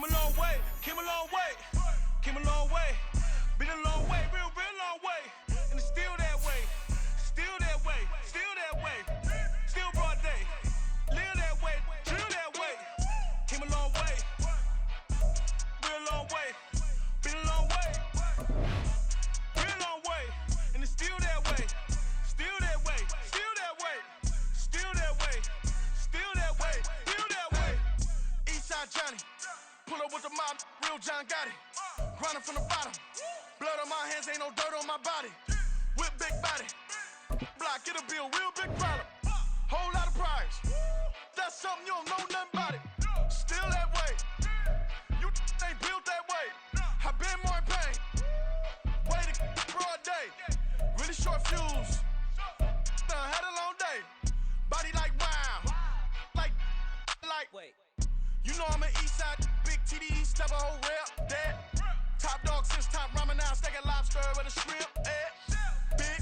a long way, came a long way, came a long way. Been a long way, real long way. And it's still that way, still that way, still that way. Still broad day, live that way, drill that way. Came a long way, real long way. Been a long way, real long way. And it's still that way, still that way, still that way, still that way, still that way, still that way. Eastside Johnny, pull up with the mob, real John Gotti. Grinding from the bottom, blood on my hands, ain't no dirt on my body. Whip big body, block, get a bill, real big problem. Whole lot of priors, that's something you don't know nothing about it. Still that way, you ain't built that way. I been more in pain, way to broad day. Really short fuse, had a long day. Body like wow, like. Wait. You know I'm an Eastside, big TDE, step a whole rep, dead. Top dog since top ramen now, steak and lobster with a shrimp, big.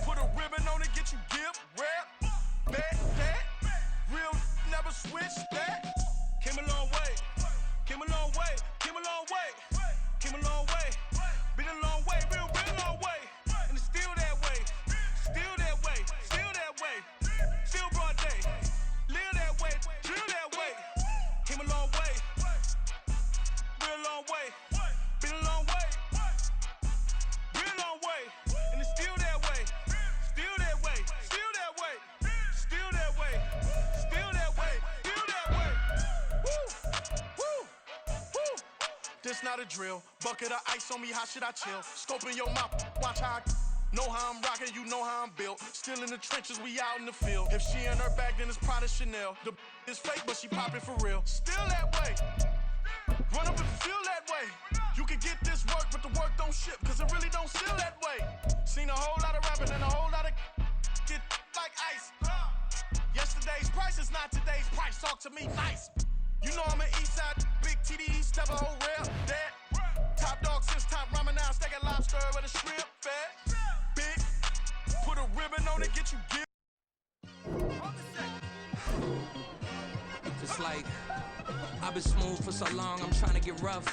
Put a ribbon on it, get you give, rep, bet, that. Real never switch that. Came a long way, came a long way, came a long way, came a long way. Been a long way, real long way. And it's still that way, still that way, still that way. Still broad day, live that way, drill that way. Came a long way, real long way. Been a long way, real long way. And it's still that way, still that way, still that way, still that way, still that way, still that way. Woo, woo, woo. This not a drill, bucket of ice on me, how should I chill? Scoping your mouth, watch how I know how I'm rocking, you know how I'm built. Still in the trenches, we out in the field. If she in her bag, then it's Prada Chanel. The is fake, but she poppin' for real. Still that way, run up if you feel that way. You can get this work, but the work don't ship, cause it really don't feel that way. Seen a whole lot of rapping and a whole lot of get like ice. Yesterday's price is not today's price, talk to me nice. You know I'm an Eastside, big TDE, step a whole rep, that. Top dog since top ramen now, steak and lobster with a shrimp, fat. Big, put a ribbon on it, get you give. It's like, I've been smooth for so long, I'm trying to get rough.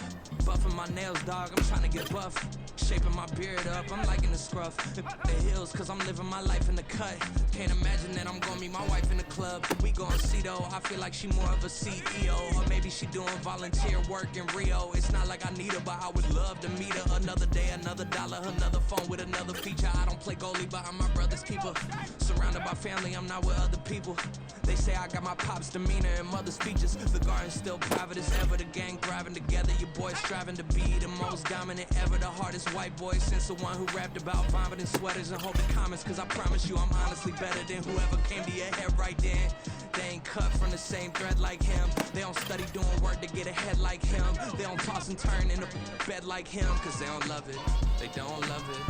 Buffing my nails, dog, I'm trying to get buff. Shaping my beard up, I'm liking the scruff. The hills, cause I'm living my life in the cut. Can't imagine that I'm gonna meet my wife in the club. We gon' see though, I feel like she more of a CEO. Or maybe she doing volunteer work in Rio. It's not like I need her, but I would love to meet her. Another day, another dollar, another phone with another feature. I don't play goalie, but I'm my brother's keeper. Surrounded by family, I'm not with other people. They say I got my pop's demeanor and mother's features. The garden's still private as ever, the gang thriving together. Your boys striving to be the most dominant ever. The hardest white boy since the one who rapped about vomiting sweaters and holding comments. Cause I promise you I'm honestly better than whoever came to your head right then. They ain't cut from the same thread like him. They don't study doing work to get ahead like him. They don't toss and turn in the bed like him. Cause they don't love it, they don't love it.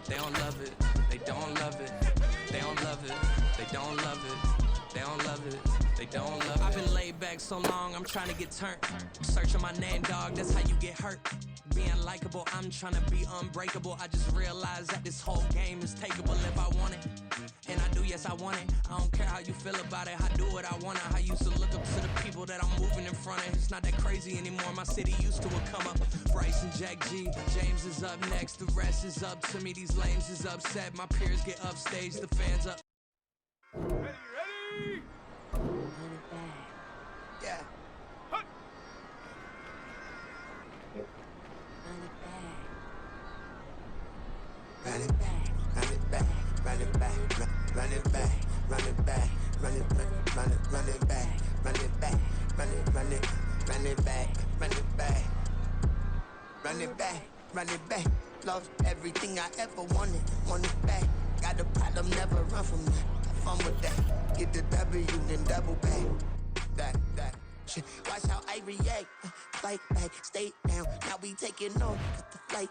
They don't love it, they don't love it. They don't love it, they don't love it. They don't love it, they don't love it. I've been laid back so long, I'm trying to get turned. Searching my name, dog, that's how you get hurt. Being likable, I'm trying to be unbreakable. I just realized that this whole game is takeable if I want it. And I do, yes, I want it. I don't care how you feel about it, I do what I want it. I used to look up to the people that I'm moving in front of. It's not that crazy anymore, my city used to would come up. Bryce and Jack G, James is up next. The rest is up to me, these lames is upset. My peers get upstage, the fans up. Ready? Yeah. Run it back, run it back, run it back, run it back, run it back, run it back, run it back, run it back, run it back, run it back, run it back, run it back. Lost everything I ever wanted, want it back. Got a problem, never run from that. Have fun with that. Get the W, then double back. That shit. Watch how I react. Fight back, stay down. Now we taking off. Cut the flight.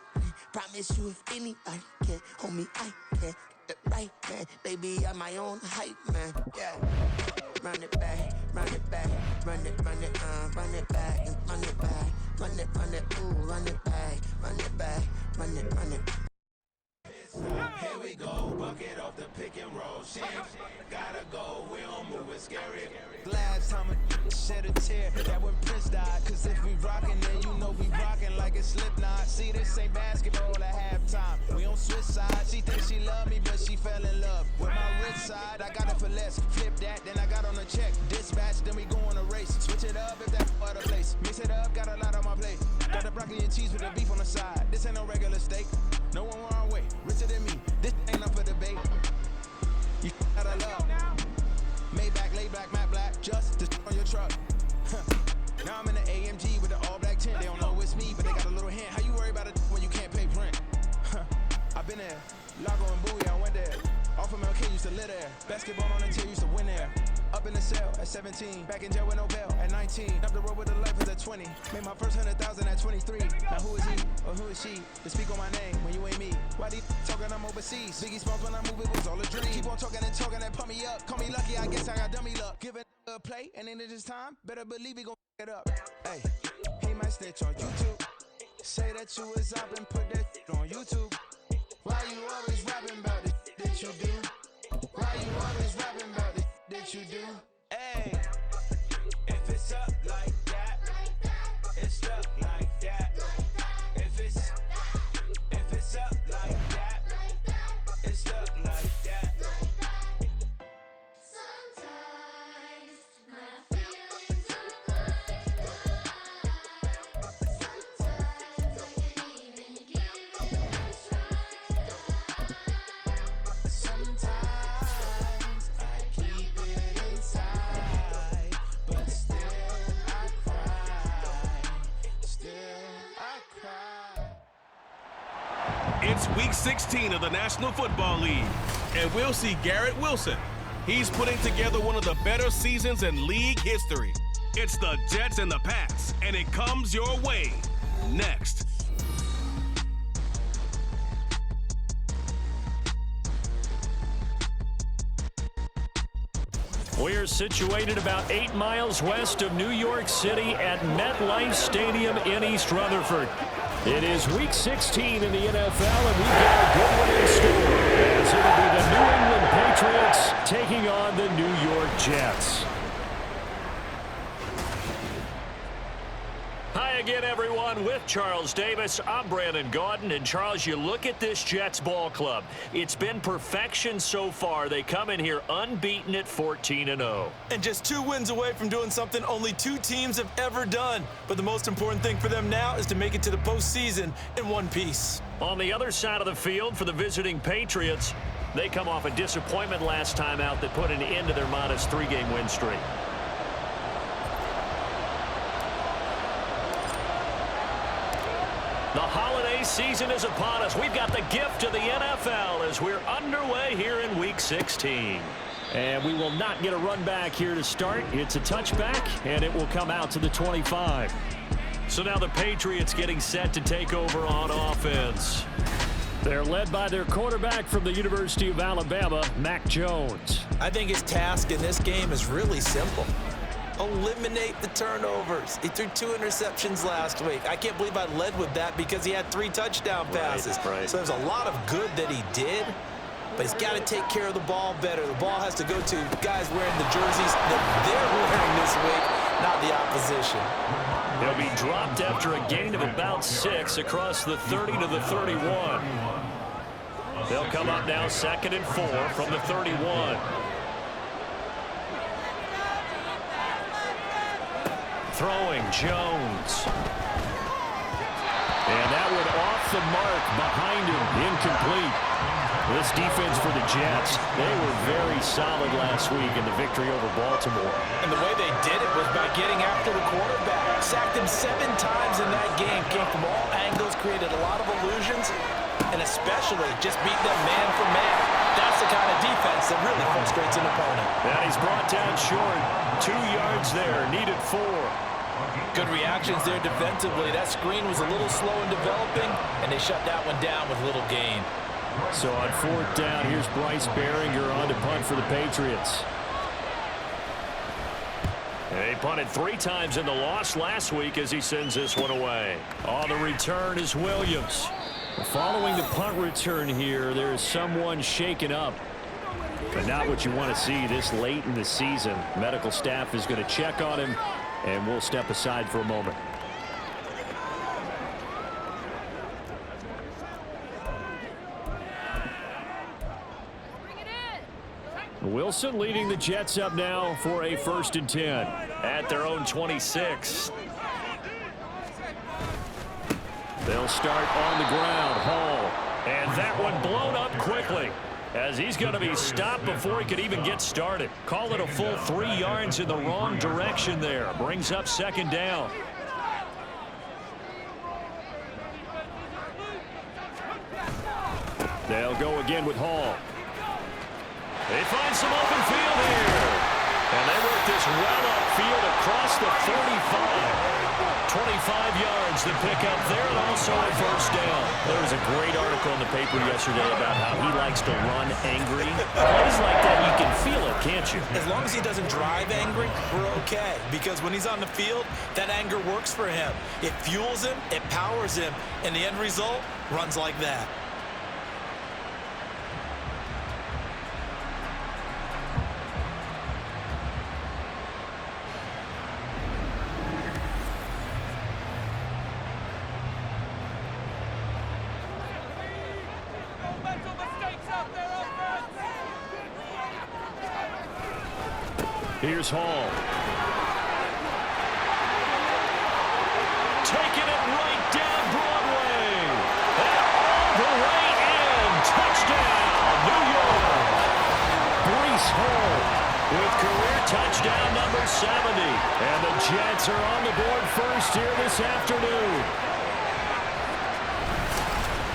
Promise you, if anybody can hold me, I can. Get the right man, baby, I'm my own hype man. Yeah. Run it back, run it back, run it back, and run it back, run it, ooh, run it back, run it back, run it. Here we go, bucket off the pick and roll shit. Gotta go, we don't move it scary. Glass, how much shed a tear that when Prince died. Cause if we rockin', then you know we rockin' like a Slipknot. See, this ain't basketball at halftime. We on switch sides. She thinks she love me, but she fell in love with my rich side. I got it for less. Flip that, then I got on a check. Dispatch, then we go on a race. Switch it up if that's other place. Mix it up, got a lot on my plate. Got the broccoli and cheese with the beef on the side. This ain't no regular steak. No one wrong way. Richer than me. This ain't up for debate. You gotta love. Maybach, laid back, matte black. Just to on your truck. Now I'm in the AMG with the all black tint. They don't know it's me, but they got a little hint. How you worry about it when you can't pay rent? I've been there. Lago and Bowie, I went there. Off of MLK, used to live there. Basketball on the tier, used to win there. Up in the cell at 17. Back in jail with no bail at 19. Up the road with the life at 20. Made my first 100,000 at 23. Now who is he or who is she to speak on my name when you ain't me? Why they talking I'm overseas? Biggie Smalls when I move, it was all a dream. Keep on talking and pump me up. Call me lucky, I guess I got dummy luck. Give it a play, and then it is time. Better believe we gon' it up. Hey, he might snitch on YouTube. Say that you was up and put that on YouTube. Why you always rapping about it that you do? Why you always rapping about it that you do? Hey, if it's up like that, it's stuck like that. If it's up like that, it's stuck like that. Sometimes my feelings are blind. Sometimes I can't even give it a try. Sometimes I keep it inside, but still I cry. Still I cry. It's week 16 of the National Football League, and we'll see Garrett Wilson. He's putting together one of the better seasons in league history. It's the Jets and the Pats, and it comes your way next. We're situated about 8 miles west of New York City at MetLife Stadium in East Rutherford. It is week 16 in the NFL, and we've got a good one in store, as it'll be the New England Patriots taking on the New York Jets. Hi again, everyone. With Charles Davis, I'm Brandon Gaudin. And Charles, you look at this Jets ball club. It's been perfection so far. They come in here unbeaten at 14-0. And just 2 wins away from doing something only 2 teams have ever done. But the most important thing for them now is to make it to the postseason in one piece. On the other side of the field for the visiting Patriots, they come off a disappointment last time out that put an end to their modest 3-game win streak. The holiday season is upon us. We've got the gift of the NFL as we're underway here in Week 16. And we will not get a run back here to start. It's a touchback, and it will come out to the 25. So now the Patriots getting set to take over on offense. They're led by their quarterback from the University of Alabama, Mac Jones. I think his task in this game is really simple. Eliminate the turnovers. He threw 2 interceptions last week. I can't believe I led with that because he had 3 touchdown passes. Right. So there's a lot of good that he did, but he's got to take care of the ball better. The ball has to go to guys wearing the jerseys that they're wearing this week, not the opposition. He'll be dropped after a gain of about 6 across the 30 to the 31. They'll come up now 2nd and 4 from the 31. Throwing Jones. And that one off the mark behind him. Incomplete. This defense for the Jets, they were very solid last week in the victory over Baltimore. And the way they did it was by getting after the quarterback. Sacked him 7 times in that game. Came from all angles, created a lot of illusions, and especially just beat them man for man. That's the kind of defense that really frustrates an opponent. And he's brought down short. 2 yards there, needed 4. Good reactions there defensively. That screen was a little slow in developing, and they shut that one down with little gain. So on 4th down, here's Bryce Behringer on to punt for the Patriots. They punted 3 times in the loss last week as he sends this one away. On the return is Williams. Following the punt return here, there's someone shaken up. But not what you want to see this late in the season. Medical staff is going to check on him, and we'll step aside for a moment. Wilson leading the Jets up now for a 1st and 10 at their own 26. They'll start on the ground. Hall. And that one blown up quickly as he's going to be stopped before he could even get started. Call it a full 3 yards in the wrong direction there. Brings up 2nd down. They'll go again with Hall. They find some open field here. And they work this well upfield across the 45. 25 yards to pick up there, and also a 1st down. There was a great article in the paper yesterday about how he likes to run angry. Plays like that, you can feel it, can't you? As long as he doesn't drive angry, we're okay. Because when he's on the field, that anger works for him. It fuels him, it powers him, and the end result runs like that. Here's Hall. Taking it right down Broadway. And all the way in. Touchdown, New York. Breece Hall with career touchdown number 70. And the Jets are on the board first here this afternoon.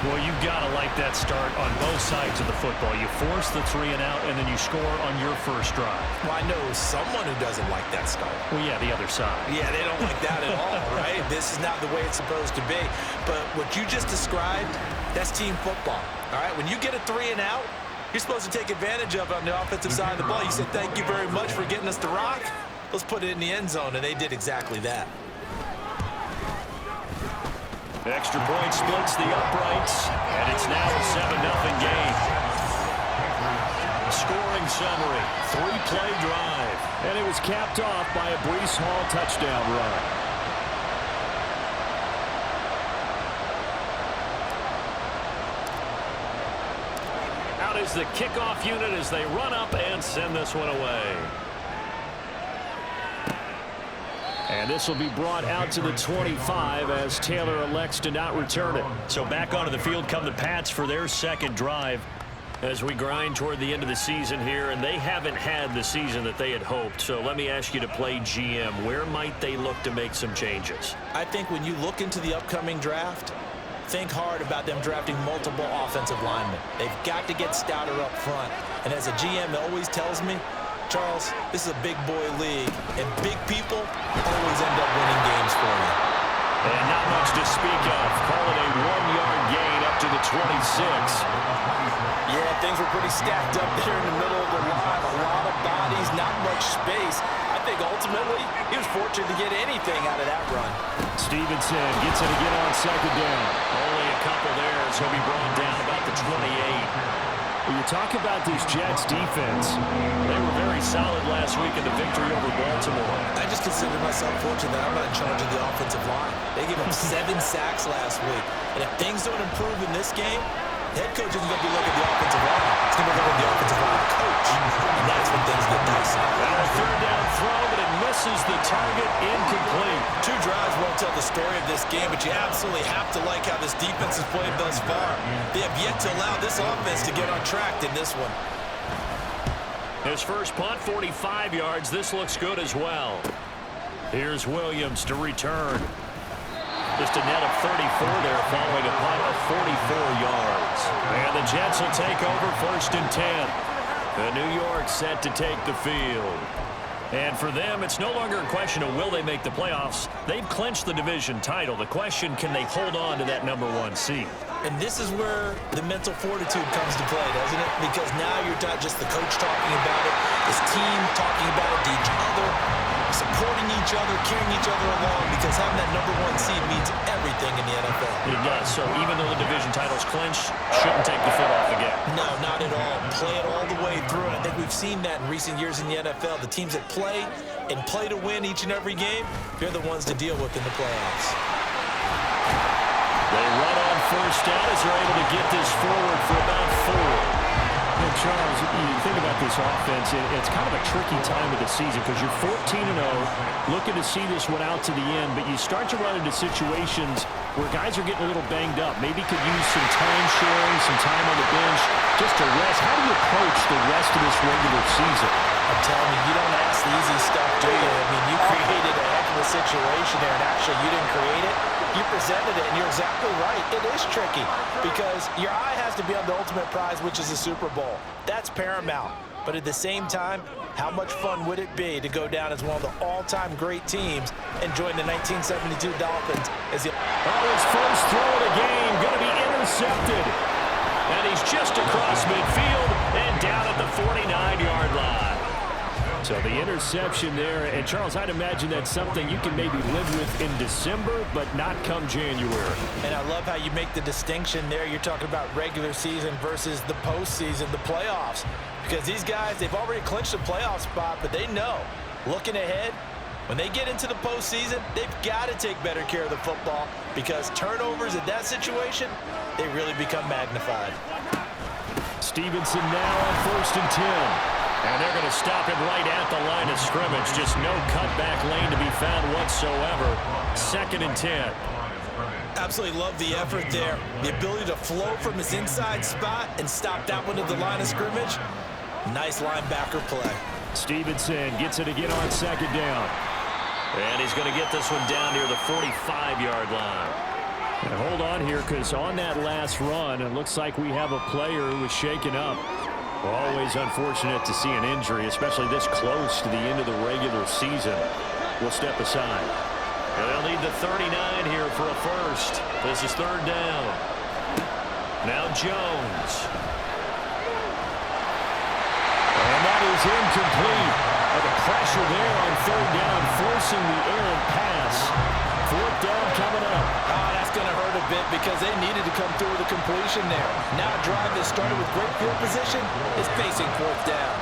Well, you've got to like that start on both sides of the football. You force the 3 and out, and then you score on your first drive. Well, I know someone who doesn't like that start. Well, yeah, the other side. Yeah, they don't like that at all, right? This is not the way it's supposed to be. But what you just described, that's team football, all right? When you get a 3 and out, you're supposed to take advantage of it on the offensive side of the ball. You said, thank you very much for getting us the rock. Let's put it in the end zone, and they did exactly that. Extra point splits the uprights, and it's now a 7-0 game. Scoring summary, 3-play drive, and it was capped off by a Breece Hall touchdown run. Out is the kickoff unit as they run up and send this one away. And this will be brought out to the 25 as Taylor elects to not return it. So back onto the field come the Pats for their 2nd drive as we grind toward the end of the season here, and they haven't had the season that they had hoped. So let me ask you to play GM. Where might they look to make some changes? I think when you look into the upcoming draft, think hard about them drafting multiple offensive linemen. They've got to get stouter up front. And as a GM always tells me, Charles, this is a big boy league, and big people always end up winning games for you. And not much to speak of. Call it a 1-yard gain up to the 26. Yeah, things were pretty stacked up there in the middle of the line. A lot of bodies, not much space. I think ultimately he was fortunate to get anything out of that run. Stevenson gets it again on 2nd down. Only a couple there, so he'll be brought down about the 28. When you talk about this Jets defense, they were very solid last week in the victory over Baltimore. I just consider myself fortunate that I'm not in charge of the offensive line. They gave up 7 sacks last week. And if things don't improve in this game, the head coach isn't going to be looking at the offensive line. He's going to be looking at the offensive line coach. And that's when things get dicey. Now a 3rd down throw, but it misses the target, incomplete. 2 drives won't tell the story of this game, but you absolutely have to like how this defense has played thus far. They have yet to allow this offense to get on track in this one. His first punt, 45 yards. This looks good as well. Here's Williams to return. Just a net of 34 there following a punt of 44 yards. And the Jets will take over 1st and 10. And New York set to take the field. And for them, it's no longer a question of will they make the playoffs. They've clinched the division title. The question, can they hold on to that number 1 seed? And this is where the mental fortitude comes to play, doesn't it? Because now you're not just the coach talking about it, this team talking about it to each other. supporting each other, carrying each other along, because having that #1 seed means everything in the NFL. It does. So even though the division title's clinched, shouldn't take the foot off the gas. No, not at all. Play it all the way through. I think we've seen that in recent years in the NFL. The teams that play and play to win each and every game, they're the ones to deal with in the playoffs. They run on first down as they're able to get this forward for about 4. And Charles, you think about this offense, it's kind of a tricky time of the season because you're 14-0, looking to see this one out to the end, but you start to run into situations where guys are getting a little banged up. Maybe could use some time sharing, some time on the bench just to rest. How do you approach the rest of this regular season? I'm telling you, you don't ask the easy stuff, do you? I mean, you created a heck of a situation there, and actually you didn't create it. You presented it, and you're exactly right. It is tricky because your eye has to be on the ultimate prize, which is the Super Bowl. That's paramount. But at the same time, how much fun would it be to go down as one of the all-time great teams and join the 1972 Dolphins as the... His first throw of the game going to be intercepted. And he's just across midfield and down at the 49-yard line. So the interception there, and Charles, I'd imagine that's something you can maybe live with in December, but not come January. And I love how you make the distinction there. You're talking about regular season versus the postseason, the playoffs. Because these guys, they've already clinched a playoff spot, but they know, looking ahead, when they get into the postseason, they've got to take better care of the football because turnovers in that situation, they really become magnified. Stevenson now on 1st and 10. And they're going to stop him right at the line of scrimmage. Just no cutback lane to be found whatsoever. 2nd and 10. Absolutely love the effort there. The ability to flow from his inside spot and stop that one at the line of scrimmage. Nice linebacker play. Stevenson gets it again on 2nd down. And he's going to get this one down near the 45-yard line. And hold on here because on that last run, it looks like we have a player who was shaken up. Always unfortunate to see an injury, especially this close to the end of the regular season. We'll step aside. And they'll need the 39 here for a first. This is 3rd down. Now Jones. And that is incomplete. The pressure there on 3rd down, forcing the errant pass. 4th down coming up. Oh, that's going to hurt a bit because they needed to come through with a completion there. Now a drive that started with great field position is facing 4th down.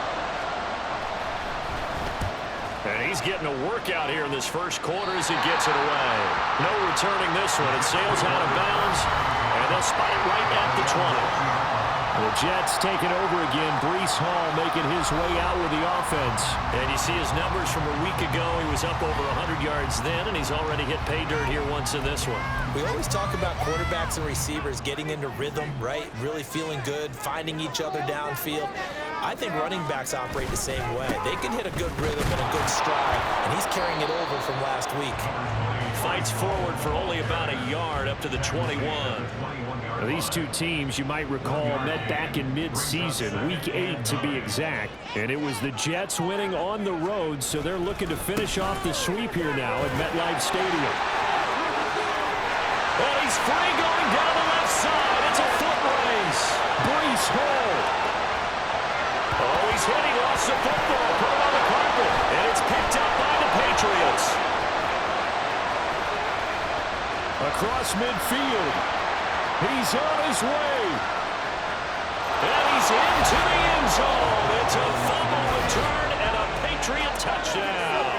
And he's getting a workout here in this first quarter as he gets it away. No returning this one. It sails out of bounds, and they'll spot it right at the 20. The Jets taking over again. Breece Hall making his way out with the offense. And you see his numbers from a week ago. He was up over 100 yards then, and he's already hit pay dirt here once in this one. We always talk about quarterbacks and receivers getting into rhythm, right? Really feeling good, finding each other downfield. I think running backs operate the same way. They can hit a good rhythm and a good stride, and he's carrying it over from last week. Fights forward for only about a yard up to the 21. Now, these two teams, you might recall, met back in mid-season, week 8 to be exact. And it was the Jets winning on the road, so they're looking to finish off the sweep here now at MetLife Stadium. And he's free going down the left side. It's a foot race. Breece Hall. Oh, he's hit. He lost the football. Put it on the carpet. And it's picked up by the Patriots. Across midfield. He's on his way. And he's into the end zone. It's a fumble return and a Patriot touchdown.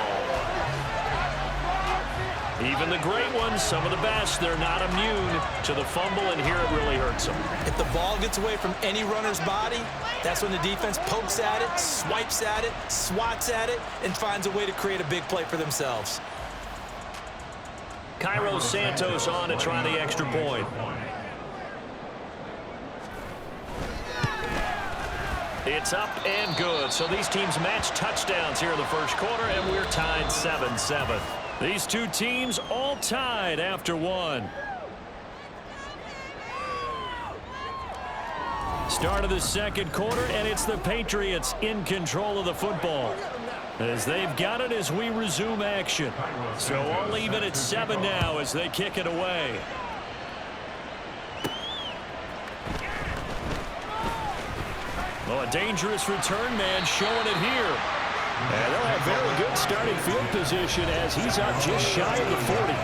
Even the great ones, some of the best, they're not immune to the fumble, and here it really hurts them. If the ball gets away from any runner's body, that's when the defense pokes at it, swipes at it, swats at it, and finds a way to create a big play for themselves. Cairo Santos on to try the extra point. It's up and good. So these teams match touchdowns here in the first quarter, and we're tied 7-7. These two teams all tied after one. Start of the second quarter, and it's the Patriots in control of the football, as they've got it as we resume action. So all even at 7 now as they kick it away. Well, a dangerous return man showing it here. And they'll have very good starting field position as he's up just shy of the 40.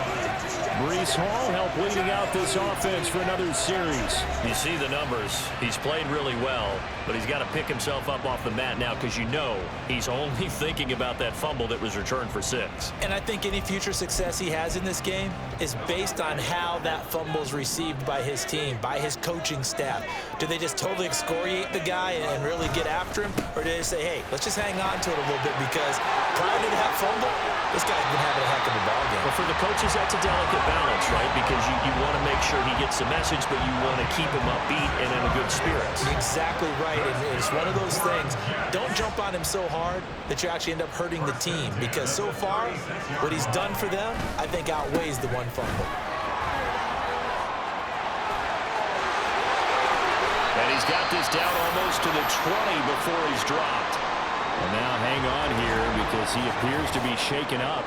Breece Hall helped leading out this offense for another series. You see the numbers. He's played really well, but he's got to pick himself up off the mat now because you know he's only thinking about that fumble that was returned for 6. And I think any future success he has in this game is based on how that fumble is received by his team, by his coaching staff. Do they just totally excoriate the guy and really get after him? Or do they say, hey, let's just hang on to it a little bit because prior to that fumble, this guy's been having a heck of a ball game. Well, for the coaches, that's a delicate balance, right? Because you want to make sure he gets the message, but you want to keep him upbeat and in a good spirits. Exactly right. And it's one of those things. Don't jump on him so hard that you actually end up hurting the team. Because so far, what he's done for them, I think outweighs the one fumble. And he's got this down almost to the 20 before he's dropped. And now hang on here because he appears to be shaken up.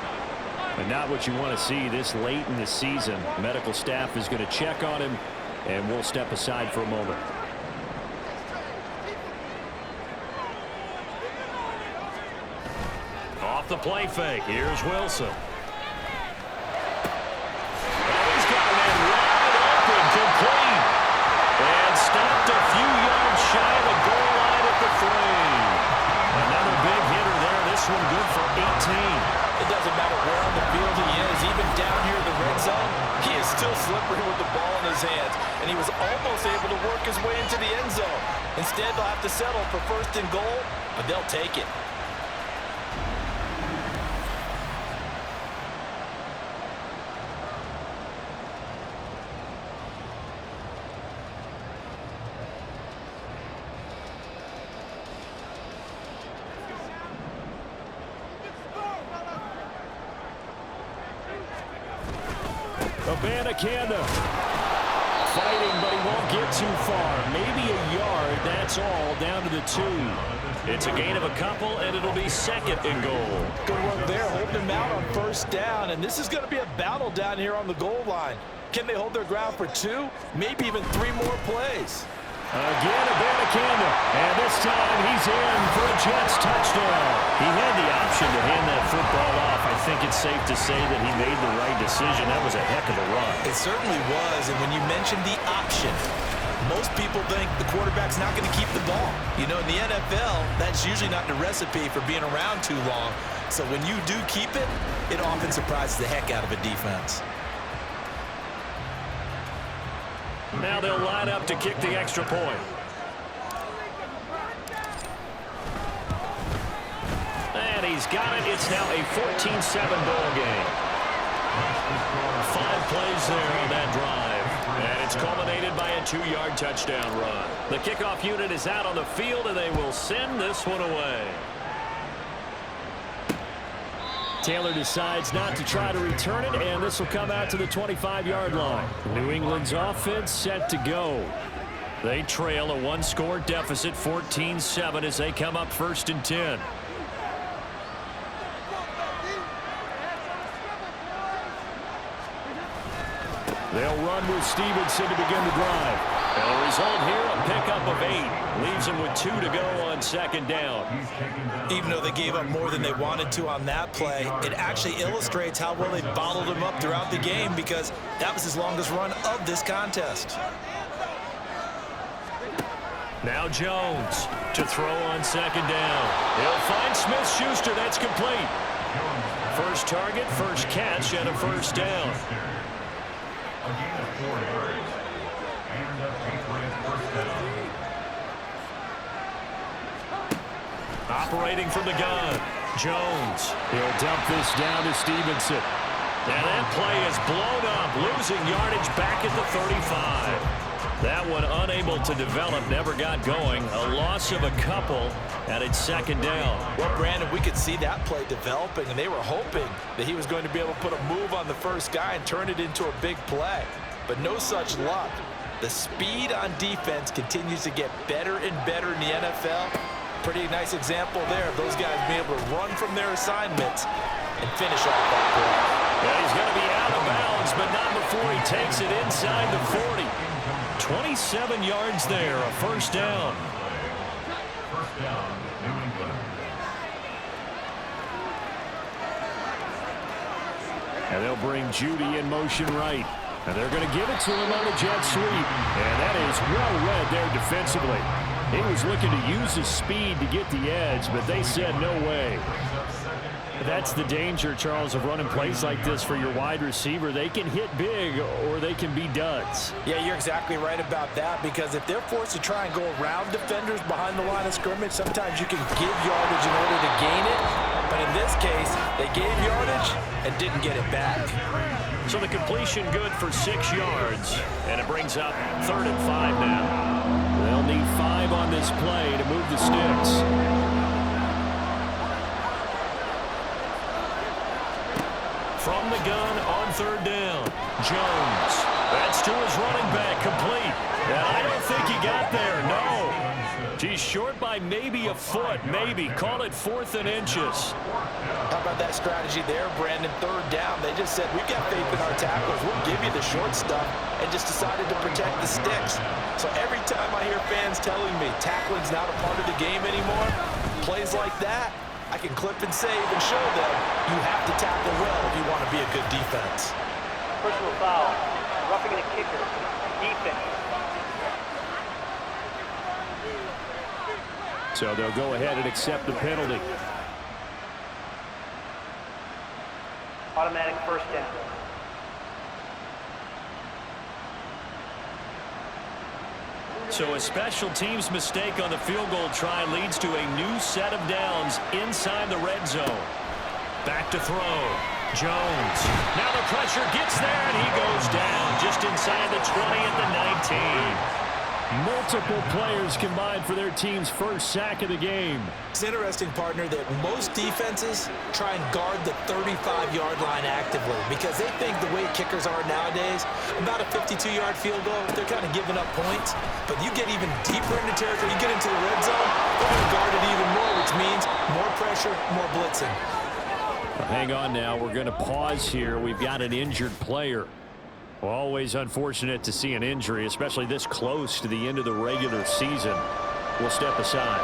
But not what you want to see this late in the season. Medical staff is going to check on him, and we'll step aside for a moment. Off the play fake. Here's Wilson. He's got a man wide open, complete. And stopped a few yards shy of the goal line at the 3. Another big hitter there. This one good for 18. It doesn't matter where on the field he is, even down here in the red zone, he is still slippery with the ball in his hands, and he was almost able to work his way into the end zone. Instead, they'll have to settle for 1st and goal, but they'll take it. Canada fighting, but he won't get too far. Maybe a yard, that's all, down to the 2. It's a gain of a couple, and it'll be 2nd and goal. Good work there, holding him out on 1st down, and this is going to be a battle down here on the goal line. Can they hold their ground for 2, maybe even 3 more plays? Again, Abanikanda, and this time he's in for a Jets touchdown. He had the option to hand that football off. I think it's safe to say that he made the right decision. That was a heck of a run. It certainly was, and when you mentioned the option, most people think the quarterback's not going to keep the ball. You know, in the NFL, that's usually not the recipe for being around too long. So when you do keep it, it often surprises the heck out of a defense. Now they'll line up to kick the extra point. And he's got it. It's now a 14-7 ball game. 5 plays there on that drive. And it's culminated by a 2-yard touchdown run. The kickoff unit is out on the field, and they will send this one away. Taylor decides not to try to return it, and this will come out to the 25-yard line. New England's offense set to go. They trail a 1-score deficit, 14-7, as they come up 1st and 10. They'll run with Stevenson to begin the drive. And the result here, a pickup of 8. Leaves them with 2 to go on 2nd down. Even though they gave up more than they wanted to on that play, it actually illustrates how well they bottled him up throughout the game because that was his longest run of this contest. Now Jones to throw on 2nd down. He'll find Smith-Schuster. That's complete. First target, first catch, and a 1st down. Operating from the gun, Jones. He'll dump this down to Stevenson. And that play is blown up, losing yardage back at the 35. That one unable to develop, never got going. A loss of a couple, and it's 2nd down. Well, Brandon, we could see that play developing, and they were hoping that he was going to be able to put a move on the first guy and turn it into a big play. But no such luck. The speed on defense continues to get better and better in the NFL. Pretty nice example there of those guys being able to run from their assignments and finish off that play. Yeah, he's going to be out of bounds, but not before he takes it inside the 40. 27 yards there, a 1st down. First down, New England. And they'll bring Judy in motion right. And they're going to give it to him on the jet sweep. And that is well read there defensively. He was looking to use his speed to get the edge, but they said no way. That's the danger, Charles, of running plays like this for your wide receiver. They can hit big or they can be duds. Yeah, you're exactly right about that, because if they're forced to try and go around defenders behind the line of scrimmage, sometimes you can give yardage in order to gain it. But in this case, they gave yardage and didn't get it back. So the completion good for 6 yards, and it brings up 3rd and 5 now. They'll need 5 on this play to move the sticks. From the gun on 3rd down, Jones. That's to his running back, complete. And I don't think he got there, no. He's short by maybe a foot, maybe. Call it 4th and inches. How about that strategy there, Brandon? 3rd down, they just said, we've got faith in our tackles. We'll give you the short stuff, and just decided to protect the sticks. So every time I hear fans telling me tackling's not a part of the game anymore, plays like that, I can clip and save and show them you have to tackle well if you want to be a good defense. Personal foul, roughing a kicker, defense. So they'll go ahead and accept the penalty. Automatic 1st down. So a special teams mistake on the field goal try leads to a new set of downs inside the red zone. Back to throw. Jones. Now the pressure gets there, and he goes down just inside the 20 at the 19. Multiple players combined for their team's first sack of the game. It's interesting, partner, that most defenses try and guard the 35-yard line actively because they think the way kickers are nowadays, about a 52-yard field goal, they're kind of giving up points. But you get even deeper into territory, you get into the red zone, they're going to guard it even more, which means more pressure, more blitzing. Well, hang on now. We're going to pause here. We've got an injured player. Always unfortunate to see an injury, especially this close to the end of the regular season. We'll step aside.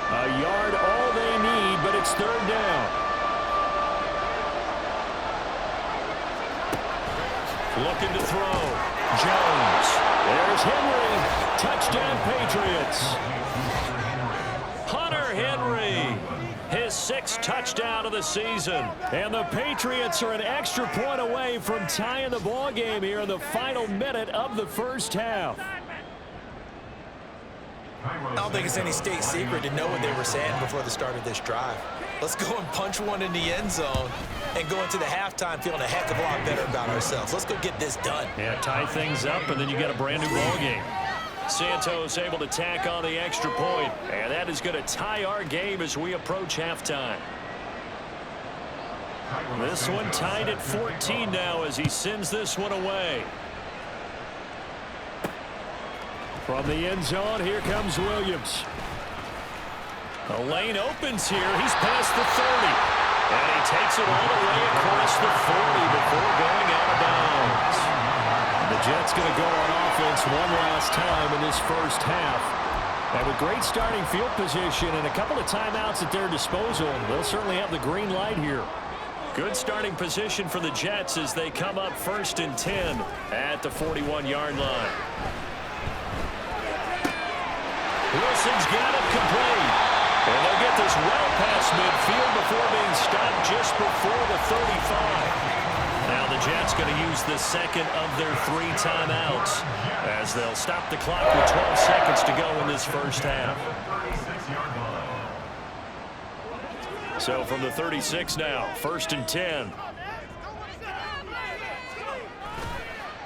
A yard all they need, but it's 3rd down. Looking to throw. Jones. There's Henry. Touchdown, Patriots. Hunter Henry. His 6th touchdown of the season. And the Patriots are an extra point away from tying the ball game here in the final minute of the first half. I don't think it's any state secret to know what they were saying before the start of this drive. Let's go and punch one in the end zone and go into the halftime feeling a heck of a lot better about ourselves. Let's go get this done. Yeah, tie things up, and then you got a brand new ball game. Santos able to tack on the extra point, and that is going to tie our game as we approach halftime. This one tied at 14 now as he sends this one away. From the end zone, here comes Williams. The lane opens here. He's past the 30. And he takes it all the way across the 40 before going out of bounds. The Jets going to go on offense one last time in this first half. And with great starting field position and a couple of timeouts at their disposal, they'll certainly have the green light here. Good starting position for the Jets as they come up 1st and 10 at the 41-yard line. Wilson's got it complete. And they'll get this well past midfield before being stopped just before the 35. Now the Jets going to use the 2nd of their 3 timeouts as they'll stop the clock with 12 seconds to go in this first half. So from the 36 now, 1st and 10.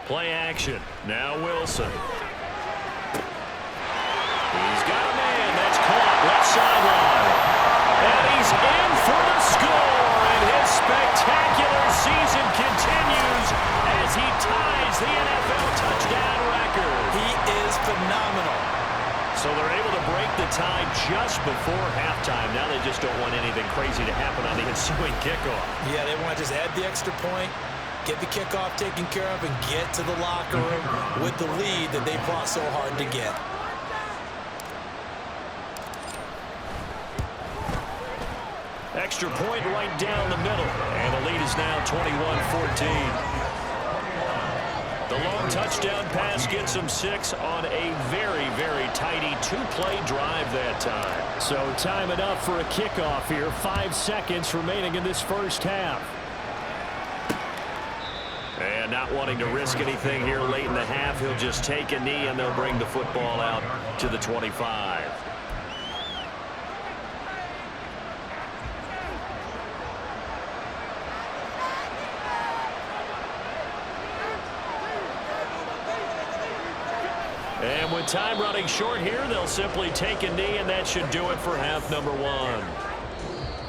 Play action. Now Wilson. He's got a man. That's caught left sideline. And he's in for the score. And his spectacular season continues as he ties the NFL touchdown record. He is phenomenal. So they're able to break the tie just before halftime. Now they just don't want anything crazy to happen on the ensuing kickoff. Yeah, they want to just add the extra point, get the kickoff taken care of, and get to the locker room with the lead that they fought so hard to get. Extra point right down the middle. And the lead is now 21-14. The long touchdown pass gets them 6 on a very, very tidy 2-play drive that time. So time enough for a kickoff here. 5 seconds remaining in this first half. And not wanting to risk anything here late in the half, he'll just take a knee and they'll bring the football out to the 25. And with time running short here, they'll simply take a knee, and that should do it for half number 1.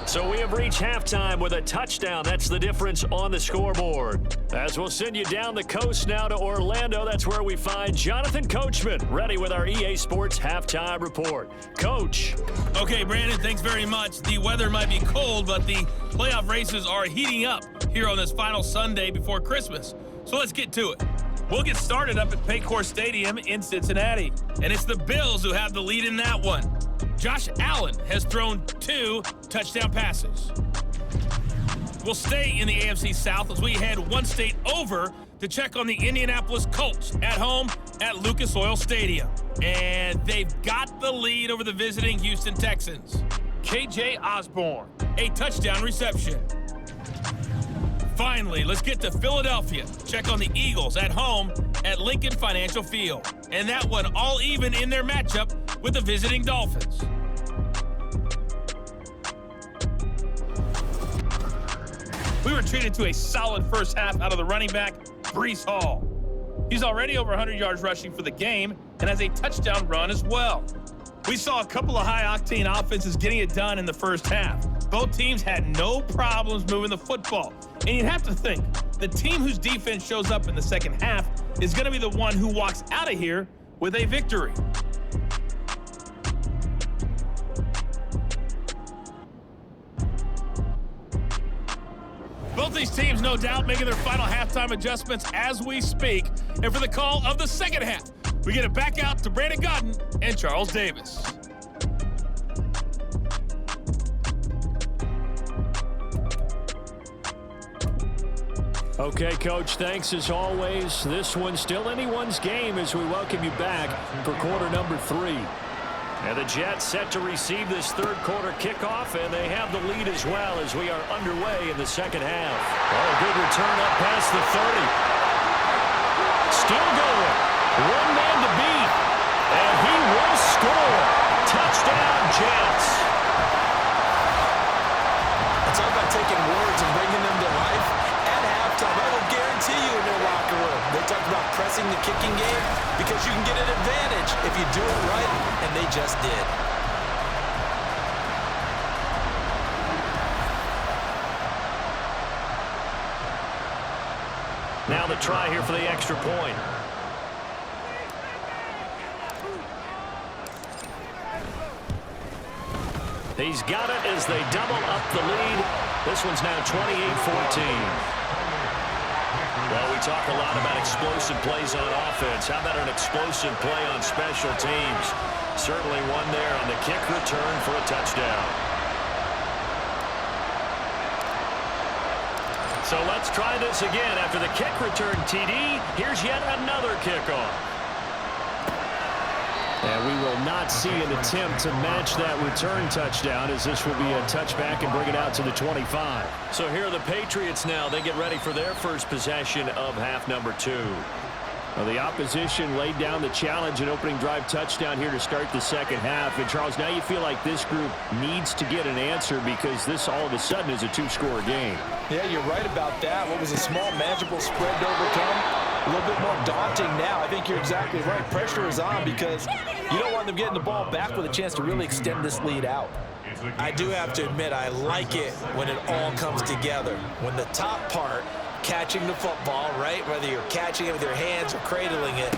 So we have reached halftime with a touchdown. That's the difference on the scoreboard. As we'll send you down the coast now to Orlando, that's where we find Jonathan Coachman, ready with our EA Sports Halftime Report. Coach. Okay, Brandon, thanks very much. The weather might be cold, but the playoff races are heating up here on this final Sunday before Christmas. So let's get to it. We'll get started up at Paycor Stadium in Cincinnati. And it's the Bills who have the lead in that one. Josh Allen has thrown 2 touchdown passes. We'll stay in the AFC South as we head one state over to check on the Indianapolis Colts at home at Lucas Oil Stadium. And they've got the lead over the visiting Houston Texans. KJ Osborne, a touchdown reception. Finally, let's get to Philadelphia. Check on the Eagles at home at Lincoln Financial Field. And that one all even in their matchup with the visiting Dolphins. We were treated to a solid first half out of the running back, Breece Hall. He's already over 100 yards rushing for the game and has a touchdown run as well. We saw a couple of high-octane offenses getting it done in the first half. Both teams had no problems moving the football. And you'd have to think, the team whose defense shows up in the second half is going to be the one who walks out of here with a victory. Both these teams, no doubt, making their final halftime adjustments as we speak. And for the call of the second half, we get it back out to Brandon Godden and Charles Davis. Okay, Coach, thanks as always. This one's still anyone's game as we welcome you back for quarter number 3. And the Jets set to receive this third quarter kickoff, and they have the lead as well as we are underway in the second half. Oh, good return up past the 30. Still going. One man to beat. And he will score. Touchdown, Jets. It's all about taking words and bringing them to life. At halftime, I will guarantee you in their locker room, they talked about pressing the kicking game because you can get an advantage if you do it right, and they just did. Now the try here for the extra point. He's got it as they double up the lead. This one's now 28-14. Well, we talk a lot about explosive plays on offense. How about an explosive play on special teams? Certainly one there on the kick return for a touchdown. So let's try this again. After the kick return TD, here's yet another kickoff. And we will not see an attempt to match that return touchdown, as this will be a touchback and bring it out to the 25. So here are the Patriots now. They get ready for their first possession of half number 2. Well, the opposition laid down the challenge and opening drive touchdown here to start the second half. And, Charles, now you feel like this group needs to get an answer because this all of a sudden is a 2-score game. Yeah, you're right about that. What was a small, manageable spread to overcome, a little bit more daunting now. I think you're exactly right. Pressure is on because you don't want them getting the ball back with a chance to really extend this lead out. I do have to admit, I like it when it all comes together. When the top part, catching the football, right, whether you're catching it with your hands or cradling it,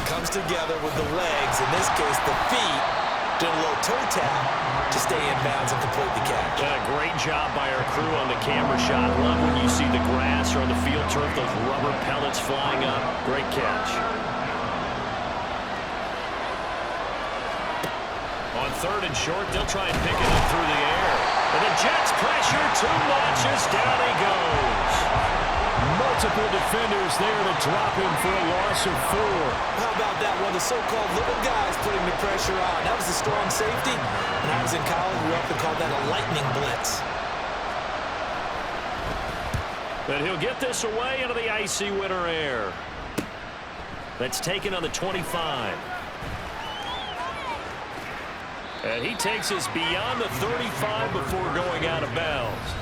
comes together with the legs, in this case the feet, doing a little toe tap to stay in bounds and complete the catch. Yeah, great job by our crew on the camera shot. Love when you see the grass or on the field turf, those rubber pellets flying up. Great catch. On 3rd and short, they'll try and pick it up through the air. And the Jets pressure too much as down he goes. Multiple defenders there to drop him for a loss of 4. How about that one? The so-called little guys putting the pressure on. That was a strong safety. When I was in college, we often called that a lightning blitz. But he'll get this away into the icy winter air. That's taken on the 25. And he takes us beyond the 35 before going out of bounds.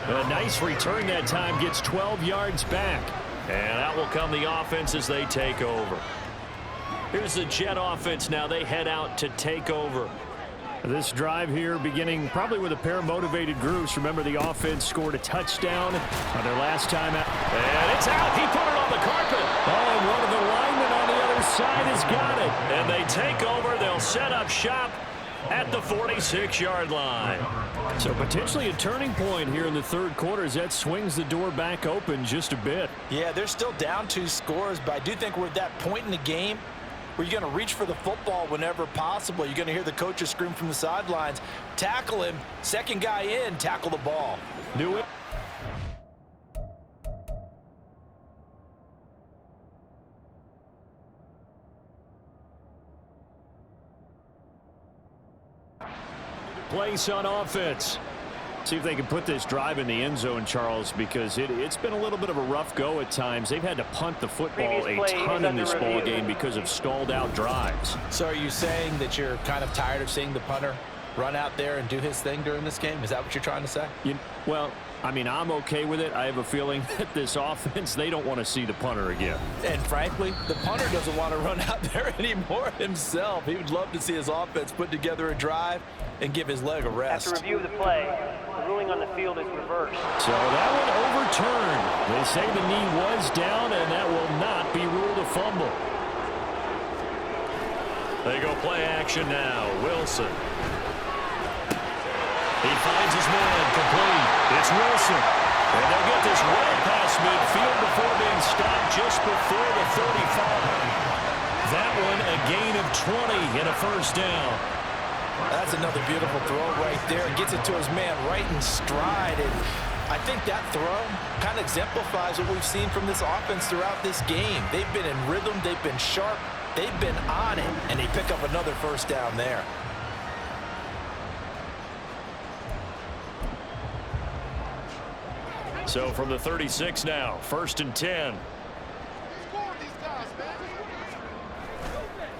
A nice return that time, gets 12 yards back. And out will come the offense as they take over. Here's the Jet offense now. They head out to take over. This drive here beginning probably with a pair of motivated groups. Remember, the offense scored a touchdown on their last time out. And it's out. He put it on the carpet. Oh, and one of the linemen on the other side has got it. And they take over. They'll set up shop at the 46-yard line. So potentially a turning point here in the 3rd quarter as that swings the door back open just a bit. Yeah, they're still down 2 scores, but I do think we're at that point in the game where you're going to reach for the football whenever possible. You're going to hear the coaches scream from the sidelines, tackle him, second guy in, tackle the ball. Do it. Place on offense. See if they can put this drive in the end zone, Charles, because it's been a little bit of a rough go at times. They've had to punt the football a ton in this ball game because of stalled out drives. So are you saying that you're kind of tired of seeing the punter run out there and do his thing during this game? Is that what you're trying to say? Well, I mean, I'm okay with it. I have a feeling that this offense, they don't want to see the punter again. And frankly, the punter doesn't want to run out there anymore himself. He would love to see his offense put together a drive and give his leg a rest. After review of the play, the ruling on the field is reversed. So that one overturned. They say the knee was down, and that will not be ruled a fumble. They go play action now. Wilson. He finds his man, complete. It's Wilson. And they'll get this well past midfield before being stopped just before the 35. That one a gain of 20 and a first down. That's another beautiful throw right there. Gets it to his man right in stride. And I think that throw kind of exemplifies what we've seen from this offense throughout this game. They've been in rhythm. They've been sharp. They've been on it. And they pick up another first down there. So from the 36 now, 1st and 10.